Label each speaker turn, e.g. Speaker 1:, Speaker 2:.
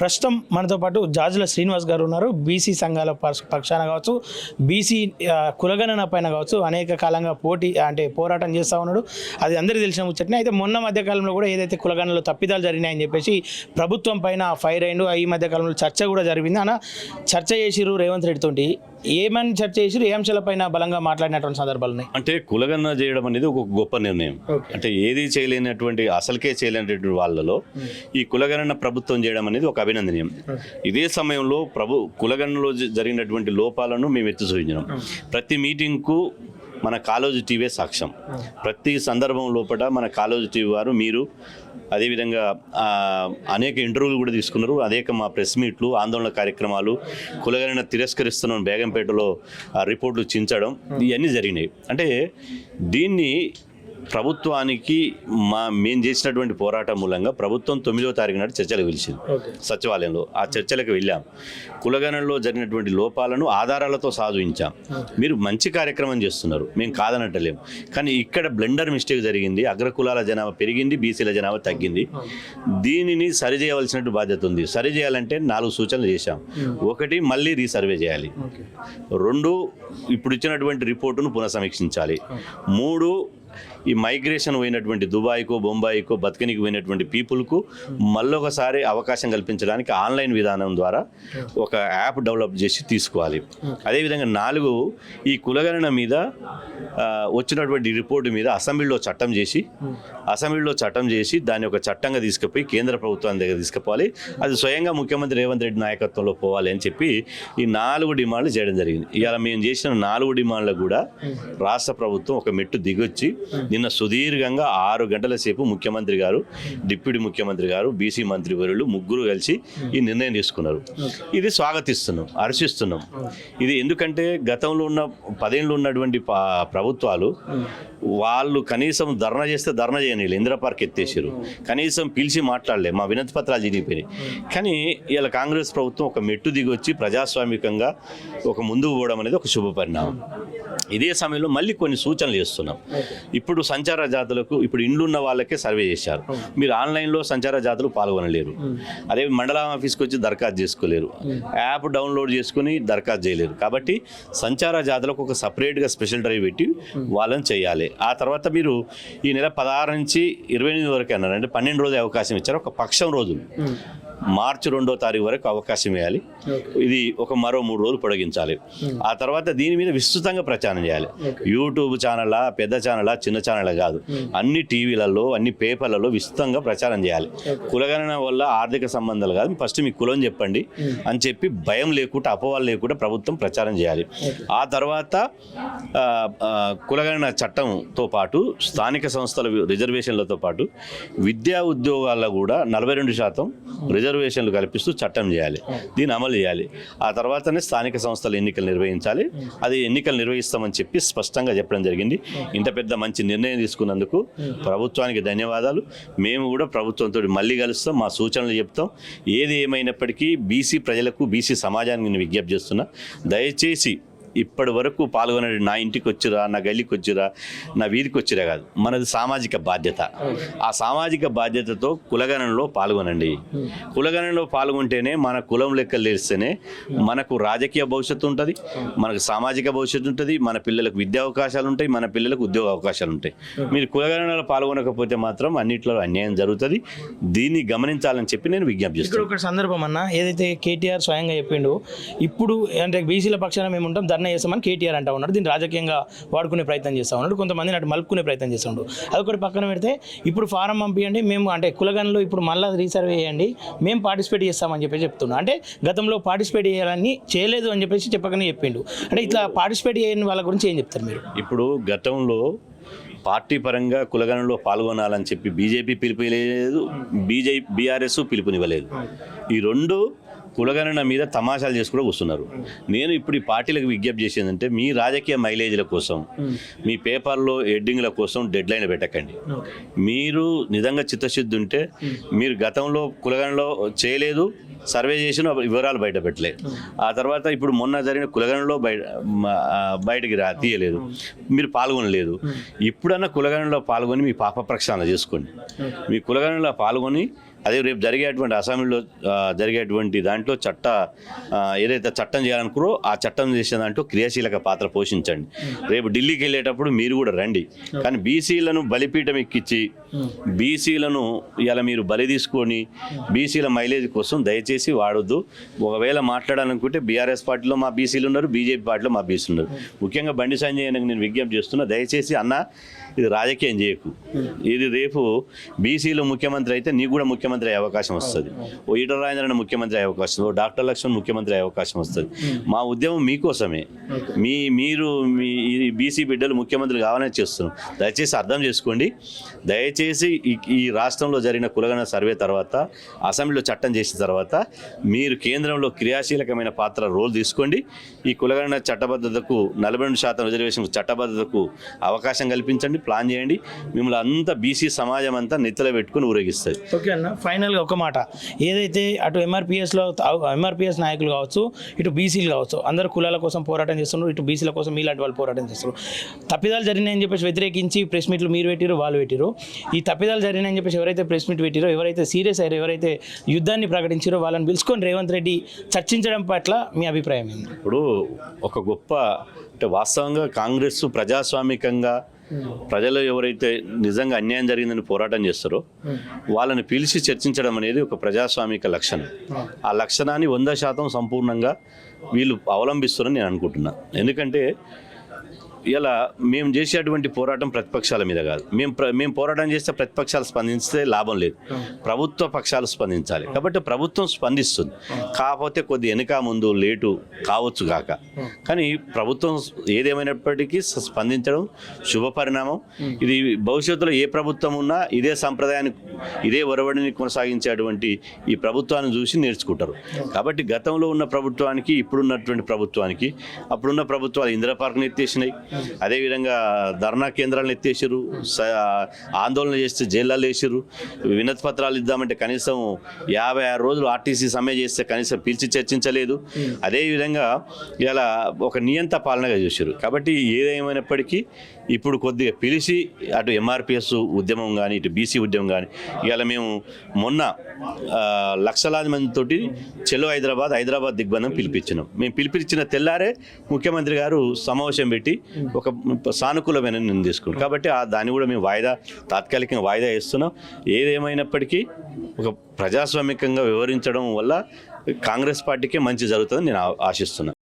Speaker 1: ప్రస్తుతం మనతో పాటు జాజుల శ్రీనివాస్ గారు ఉన్నారు. బీసీ సంఘాల పక్షాన కావచ్చు, బీసీ కులగణన పైన కావచ్చు అనేక కాలంగా పోరాటం చేస్తూ ఉన్నాడు. అది అందరికీ తెలిసిన ముచ్చటనే. అయితే మొన్న మధ్యకాలంలో కూడా ఏదైతే కులగణనలో తప్పిదాలు జరిగినాయని చెప్పేసి ప్రభుత్వం పైన ఫైర్ అయిండు. ఈ మధ్యకాలంలో చర్చ కూడా జరిగింది. అన్న చర్చ చేసిరు రేవంత్ రెడ్డి తోటి. ఏమని చర్చ చేసిరు, ఏ అంశాలపైన బలంగా మాట్లాడినటువంటి సందర్భాలు ఉన్నాయి?
Speaker 2: అంటే కులగణన చేయడం అనేది ఒక గొప్ప నిర్ణయం. అంటే ఏది చేయలేనటువంటి అసలుకే చేయలేనటువంటి వాళ్ళలో ఈ కులగణన ప్రభుత్వం చేయడం అనేది ఒక అభినందనీయం. ఇదే సమయంలో కులగణనలో జరిగినటువంటి లోపాలను మేము ఎత్తి చూపించినాం. ప్రతి మీటింగ్కు మన కాలేజీ టీవీ సాక్ష్యం. ప్రతి సందర్భం లోపల మన కాలేజీ టీవీ వారు మీరు అదేవిధంగా అనేక ఇంటర్వ్యూలు కూడా తీసుకున్నారు. అనేక మా ప్రెస్ మీట్లు, ఆందోళన కార్యక్రమాలు, కులగణన తిరస్కరిస్తున్నాం బేగంపేటలో రిపోర్టులు చించడం, ఇవన్నీ జరిగినాయి. అంటే దీన్ని ప్రభుత్వానికి మేము చేసినటువంటి పోరాటం మూలంగా ప్రభుత్వం 9వ తారీఖు నాడు చర్చలకు పిలిచింది సచివాలయంలో. ఆ చర్చలకు వెళ్ళాం. కులగణనలో జరిగినటువంటి లోపాలను ఆధారాలతో సాధించాం. మీరు మంచి కార్యక్రమం చేస్తున్నారు, మేము కాదనట్టలేము. కానీ ఇక్కడ బ్లెండర్ మిస్టేక్ జరిగింది. అగ్రకులాల జనాభా పెరిగింది, బీసీల జనాభా తగ్గింది. దీనిని సరిచేయవలసిన బాధ్యత ఉంది. సరిచేయాలంటే 4 సూచనలు చేశాం. 1, మళ్ళీ రీసర్వే చేయాలి. 2, ఇప్పుడు ఇచ్చినటువంటి రిపోర్టును పునఃసమీక్షించాలి. 3, ఈ మైగ్రేషన్ పోయినటువంటి దుబాయ్కో, బొంబాయికో, బతకనికి పోయినటువంటి పీపుల్కు మళ్ళొకసారి అవకాశం కల్పించడానికి ఆన్లైన్ విధానం ద్వారా ఒక యాప్ డెవలప్ చేసి తీసుకోవాలి. అదేవిధంగా 4, ఈ కులగణన మీద వచ్చినటువంటి రిపోర్టు మీద అసెంబ్లీలో చట్టం చేసి దాన్ని ఒక చట్టంగా తీసుకుపోయి కేంద్ర ప్రభుత్వం దగ్గర తీసుకుపోవాలి. అది స్వయంగా ముఖ్యమంత్రి రేవంత్ రెడ్డి నాయకత్వంలో పోవాలి అని చెప్పి ఈ 4 డిమాండ్లు చేయడం జరిగింది. ఇవాళ మేము చేసిన 4 డిమాండ్లకు కూడా రాష్ట్ర ప్రభుత్వం ఒక మెట్టు దిగొచ్చి నిన్న సుదీర్ఘంగా 6 గంటల సేపు ముఖ్యమంత్రి గారు, డిప్యూటీ ముఖ్యమంత్రి గారు, బీసీ మంత్రివర్యులు ముగ్గురు కలిసి ఈ నిర్ణయం తీసుకున్నారు. ఇది స్వాగతిస్తున్నాం, హర్షిస్తున్నాం. ఇది ఎందుకంటే గతంలో ఉన్న 10 ఏళ్ళు ఉన్నటువంటి ప్రభుత్వాలు వాళ్ళు కనీసం ధర్నా చేస్తే ధర్నా చేయనీళ్ళు, ఇందిరా పార్క్ ఎత్తేసారు. కనీసం పిలిచి మాట్లాడలే, మా వినతి పత్రాలు చిరిగిపోయినాయి. కానీ ఇలా కాంగ్రెస్ ప్రభుత్వం ఒక మెట్టు దిగొచ్చి ప్రజాస్వామికంగా ఒక ముందుకు పోవడం అనేది ఒక శుభ పరిణామం. ఇదే సమయంలో మళ్ళీ కొన్ని సూచనలు చేస్తున్నాం. ఇప్పుడు సంచార జాతులకు ఇప్పుడు ఇండ్లు ఉన్న వాళ్ళకే సర్వే చేశారు. మీరు ఆన్లైన్లో సంచార జాతులు పాల్గొనలేరు. అదే మండలం ఆఫీస్కి వచ్చి దరఖాస్తు చేసుకోలేరు. యాప్ డౌన్లోడ్ చేసుకుని దరఖాస్తు చేయలేరు. కాబట్టి సంచార జాతులకు ఒక సపరేట్గా స్పెషల్ డ్రైవ్ పెట్టి వాళ్ళని చేయాలి. ఆ తర్వాత మీరు ఈ నెల 16 నుంచి 28 వరకు అన్నారు. అంటే 12 రోజులు అవకాశం ఇచ్చారు. ఒక పక్షం రోజులు మార్చి 2వ తారీఖు వరకు అవకాశం ఇవ్వాలి. ఇది మరో 3 రోజులు పొడిగించాలి. ఆ తర్వాత దీని మీద విస్తృతంగా ప్రచారం చేయాలి. యూట్యూబ్ ఛానళ్ళ, పెద్ద ఛానళ్ళ, చిన్న ఛానళ్ళ కాదు, అన్ని టీవీలలో, అన్ని పేపర్లలో విస్తృతంగా ప్రచారం చేయాలి. కులగణన వల్ల ఆర్థిక సంబంధాలు కాదు, ఫస్ట్ మీ కులం చెప్పండి అని చెప్పి భయం లేకుండా, అపవాలు లేకుండా ప్రభుత్వం ప్రచారం చేయాలి. ఆ తర్వాత కులగణన చట్టంతో పాటు స్థానిక సంస్థల రిజర్వేషన్లతో పాటు విద్యా ఉద్యోగాల్లో కూడా 42% రిజర్వేషన్లు కల్పిస్తూ చట్టం చేయాలి. దీన్ని అమలు చేయాలి. ఆ తర్వాతనే స్థానిక సంస్థల ఎన్నికలు నిర్వహించాలి. అది ఎన్నికలు నిర్వహిస్తామని చెప్పి స్పష్టంగా చెప్పడం జరిగింది. ఇంత పెద్ద మంచి నిర్ణయం తీసుకున్నందుకు ప్రభుత్వానికి ధన్యవాదాలు. మేము కూడా ప్రభుత్వంతో మళ్ళీ కలుస్తాం, మా సూచనలు చెప్తాం. ఏది ఏమైనప్పటికీ బీసీ ప్రజలకు, బీసీ సమాజానికి నేను విజ్ఞప్తి చేస్తున్నా, దయచేసి ఇప్పటి వరకు పాల్గొనండి. నా ఇంటికి వచ్చిరా, నా గల్లీకి వచ్చిరా, నా వీధికి వచ్చిరా కాదు, మనది సామాజిక బాధ్యత. ఆ సామాజిక బాధ్యతతో కులగణనలో పాల్గొనండి. కులగణనలో పాల్గొంటేనే మన కులం లెక్కలు తెలిస్తేనే మనకు రాజకీయ భవిష్యత్తు ఉంటుంది, మనకు సామాజిక భవిష్యత్తు ఉంటుంది, మన పిల్లలకు విద్యా అవకాశాలు ఉంటాయి, మన పిల్లలకు ఉద్యోగ అవకాశాలు ఉంటాయి. మీరు కులగణనలో పాల్గొనకపోతే మాత్రం అన్నింటిలో అన్యాయం జరుగుతుంది. దీన్ని గమనించాలని చెప్పి నేను విజ్ఞప్తి చేస్తాను.
Speaker 1: ఇక్కడ ఒక సందర్భం అన్న, ఏదైతే కేటీఆర్ స్వయంగా చెప్పిండు, ఇప్పుడు అంటే బీసీల పక్షాన మేము ఉంటాం, ధర్నా చేస్తామని కేటీఆర్ అంటా ఉన్నాడు. దీన్ని రాజకీయంగా వాడుకునే ప్రయత్నం చేస్తూ ఉన్నాడు. కొంతమంది అటు మలుపుకునే ప్రయత్నం చేస్తుండు. అదొకటి పక్కన పెడితే ఇప్పుడు ఫారం పంపించండి, మేము అంటే కులగణనలో ఇప్పుడు మళ్ళీ రీసర్వే చేయండి, మేము పార్టిసిపేట్ చేస్తామని చెప్పి చెప్తున్నాం. అంటే గతంలో పార్టిసిపేట్ చేయాలని చేయలేదు అని చెప్పేసి చెప్పకనే చెప్పిండు. అంటే ఇట్లా పార్టిసిపేట్ చేయని వాళ్ళ గురించి ఏం చెప్తారు మీరు?
Speaker 2: ఇప్పుడు గతంలో పార్టీ పరంగా కులగణనలో పాల్గొనాలని చెప్పి బీజేపీ పిలుపులేదు, బీఆర్ఎస్ పిలుపునివ్వలేదు. ఈ 2 కులగణన మీద తమాషాలు చేసి కూడా వస్తున్నారు. నేను ఇప్పుడు ఈ పార్టీలకు విజ్ఞప్తి చేసేదంటే, మీ రాజకీయ మైలేజీల కోసం, మీ పేపర్లో హెడ్డింగ్ల కోసం డెడ్ లైన్ పెట్టకండి. మీరు నిజంగా చిత్తశుద్ధి ఉంటే మీరు గతంలో కులగణనలో చేయలేదు, సర్వే చేసిన వివరాలు బయట పెట్టలేదు. ఆ తర్వాత ఇప్పుడు మొన్న జరిగిన కులగణనలో బయటికి తీయలేదు, మీరు పాల్గొనలేదు. ఇప్పుడన్నా కులగణనలో పాల్గొని మీ పాప ప్రక్షాళన చేసుకోండి. మీ కులగణనలో పాల్గొని అదే రేపు జరిగేటువంటి అసెంబ్లీలో జరిగేటువంటి దాంట్లో ఏదైతే చట్టం చేయాలనుకురో ఆ చట్టం చేసే దాంట్లో క్రియాశీలక పాత్ర పోషించండి. రేపు ఢిల్లీకి వెళ్ళేటప్పుడు మీరు కూడా రండి. కానీ బీసీలను బలిపీఠం ఎక్కించి బీసీలను ఇలా మీరు బలి తీసుకొని బీసీల మైలేజ్ కోసం దయచేసి వాడొద్దు. ఒకవేళ మాట్లాడాలనుకుంటే బీఆర్ఎస్ పార్టీలో మా బీసీలు ఉన్నారు, బీజేపీ పార్టీలో మా బీసీలు ఉన్నారు. ముఖ్యంగా బండి సంజయ్ నేను విజ్ఞప్తి చేస్తున్నా, దయచేసి అన్న ఇది రాజకీయం చేయకు. ఇది రేపు బీసీలో ముఖ్యమంత్రి అయితే నీకు కూడా ముఖ్యమంత్రి అయ్యే అవకాశం వస్తుంది. ఓ ఈటల రాజేంద్రన్ ముఖ్యమంత్రి అయ్యే అవకాశం, ఓ డాక్టర్ లక్ష్మణ్ ముఖ్యమంత్రి అయ్యే అవకాశం వస్తుంది. మా ఉద్యమం మీకోసమే. మీరు బీసీ బిడ్డలు ముఖ్యమంత్రులు కావాలని చేస్తున్నాం. దయచేసి అర్థం చేసుకోండి. దయచేసి ఈ రాష్ట్రంలో జరిగిన కులగణ సర్వే తర్వాత, అసెంబ్లీలో చట్టం చేసిన తర్వాత మీరు కేంద్రంలో క్రియాశీలకమైన పాత్ర రోల్ తీసుకోండి. ఈ కులగణ చట్టబద్ధతకు 42% రిజర్వేషన్ చట్టబద్ధతకు అవకాశం కల్పించండి, ప్లాన్ చేయండి. మిమ్మల్ని అంతా బీసీ సమాజం అంతా నెత్తలో పెట్టుకుని ఊరేగిస్తుంది.
Speaker 1: ఓకే అన్న, ఫైనల్గా ఒక మాట, ఏదైతే అటు ఎంఆర్పిఎస్ నాయకులు కావచ్చు, ఇటు బీసీలు కావచ్చు, అందరు కులాల కోసం పోరాటం చేస్తున్నారు, ఇటు బీసీల కోసం మీలాంటి వాళ్ళు పోరాటం చేస్తున్నారు. తప్పిదాలు జరిగినాయని చెప్పేసి వ్యతిరేకించి ప్రెస్ మీట్లు మీరు పెట్టిరో వాళ్ళు పెట్టిరో, ఈ తప్పిదాలు జరిగినాయని చెప్పేసి ఎవరైతే ప్రెస్ మీట్ పెట్టిరో, ఎవరైతే సీరియస్ అయ్యారో, ఎవరైతే యుద్ధాన్ని ప్రకటించారో వాళ్ళని పిలుచుకొని రేవంత్ రెడ్డి చర్చించడం పట్ల మీ అభిప్రాయం ఏంటి?
Speaker 2: ఇప్పుడు ఒక గొప్ప అంటే వాస్తవంగా కాంగ్రెస్ ప్రజాస్వామికంగా ప్రజలు ఎవరైతే నిజంగా అన్యాయం జరిగిందని పోరాటం చేస్తారో వాళ్ళని పిలిచి చర్చించడం అనేది ఒక ప్రజాస్వామిక లక్షణం. ఆ లక్షణాన్ని 100% సంపూర్ణంగా వీళ్ళు అవలంబిస్తారని నేను అనుకుంటున్నాను. ఎందుకంటే ఇలా మేము చేసేటువంటి పోరాటం ప్రతిపక్షాల మీద కాదు. మేము పోరాటం చేస్తే ప్రతిపక్షాలు స్పందిస్తే లాభం లేదు, ప్రభుత్వ పక్షాలు స్పందించాలి. కాబట్టి ప్రభుత్వం స్పందిస్తుంది, కాకపోతే కొద్ది వెనుక ముందు లేటు కావచ్చు కాక, కానీ ప్రభుత్వం ఏదేమైనప్పటికీ స్పందించడం శుభ పరిణామం. ఇది భవిష్యత్తులో ఏ ప్రభుత్వం ఉన్నా ఇదే సంప్రదాయాన్ని, ఇదే ఒరవడిని కొనసాగించేటువంటి ఈ ప్రభుత్వాన్ని చూసి నేర్చుకుంటారు. కాబట్టి గతంలో ఉన్న ప్రభుత్వానికి ఇప్పుడున్నటువంటి ప్రభుత్వానికి, అప్పుడున్న ప్రభుత్వాలు ఇందిరా పార్క్ని ఎత్తేసినాయి, అదేవిధంగా ధర్నా కేంద్రాలను ఎత్తేసారు, ఆందోళన చేస్తే జైళ్ళలో వేసారు, వినతి పత్రాలు ఇద్దామంటే కనీసం 56 రోజులు ఆర్టీసీ సమ్మె చేస్తే కనీసం పిలిచి చర్చించలేదు. అదేవిధంగా ఇలా ఒక నియంత పాలనగా చూశారు. కాబట్టి ఏదేమైనప్పటికీ ఇప్పుడు కొద్దిగా పిలిచి అటు ఎంఆర్పిఎస్ ఉద్యమం కానీ, ఇటు బీసీ ఉద్యమం కానీ, ఇవాళ మేము మొన్న లక్షలాది మందితోటి చెలో హైదరాబాద్ దిగ్బంధం పిలిపించినాం. మేము పిలిపించిన తెల్లారే ముఖ్యమంత్రి గారు సమావేశం పెట్టి ఒక సానుకూలమైన నిర్ణయం తీసుకున్నాం. కాబట్టి దాన్ని కూడా మేము తాత్కాలికంగా వాయిదా వేస్తున్నాం. ఏదేమైనప్పటికీ ఒక ప్రజాస్వామికంగా వివరించడం వల్ల కాంగ్రెస్ పార్టీకే మంచి జరుగుతుందని నేను ఆశిస్తున్నాను.